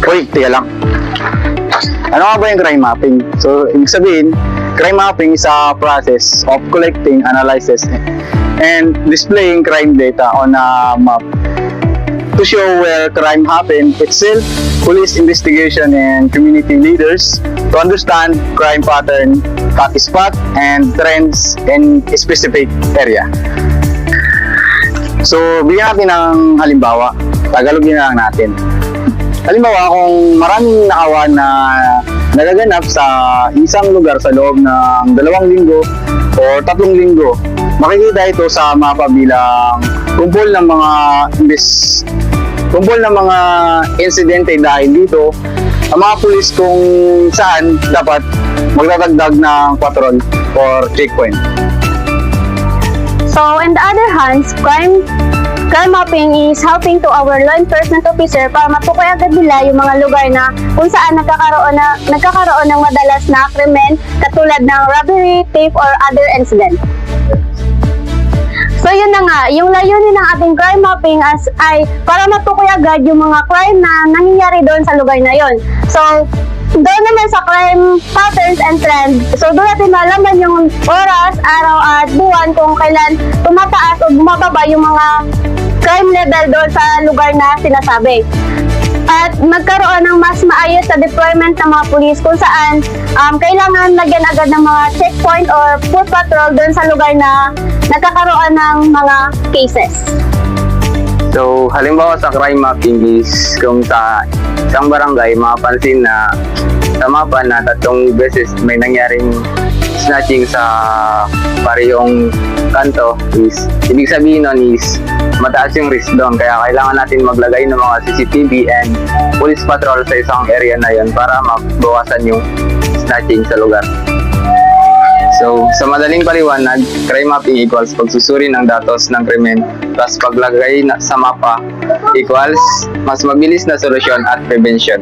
Uy, tiga lang. Ano nga ba yung crime mapping? So, ibig sabihin, crime mapping is a process of collecting, analysis, and displaying crime data on a map to show where crime happened itself, police investigation, and community leaders to understand crime pattern, spot, and trends in a specific area. So, bigyan natin ng halimbawa. Tagalogin na lang natin. Halimbawa, kung maraming nakawan na nagaganap sa isang lugar sa loob ng 2 linggo o 3 linggo, makikita ito sa mapa bilang kumpol ng mga insidente dahil dito ang mga pulis kung saan dapat magdadagdag ng patrol or checkpoint. So, on the other hand, crime mapping is helping to our law enforcement officer para matukoy agad nila yung mga lugar na kung saan nagkakaroon ng madalas na krimen katulad ng robbery, theft, or other incident. So yun na nga, yung layunin ng ating crime mapping ay para matukoy agad yung mga crime na nangyayari doon sa lugar na yon. So, doon naman sa crime patterns and trends, so doon natin malaman yung oras, araw at buwan kung kailan tumataas o bumababa yung mga crime level doon sa lugar na sinasabi. At magkaroon ng mas maayos sa deployment ng mga pulis kung saan kailangan lagyan agad ng mga checkpoint or foot patrol doon sa lugar na nagkakaroon ng mga cases. So, halimbawa sa crime mapping is kung sa isang barangay, mapapansin na sa mapa na 3 beses may nangyaring snatching sa parehong kanto, is ibig sabihin nun is mataas yung risk doon. Kaya kailangan natin maglagay ng mga CCTV and police patrol sa isang area na yon para mabawasan yung snatching sa lugar. So, sa madaling paliwanag, crime mapping equals pagsusuri ng datos ng krimen plus paglagay sa mapa equals mas mabilis na solusyon at prevention.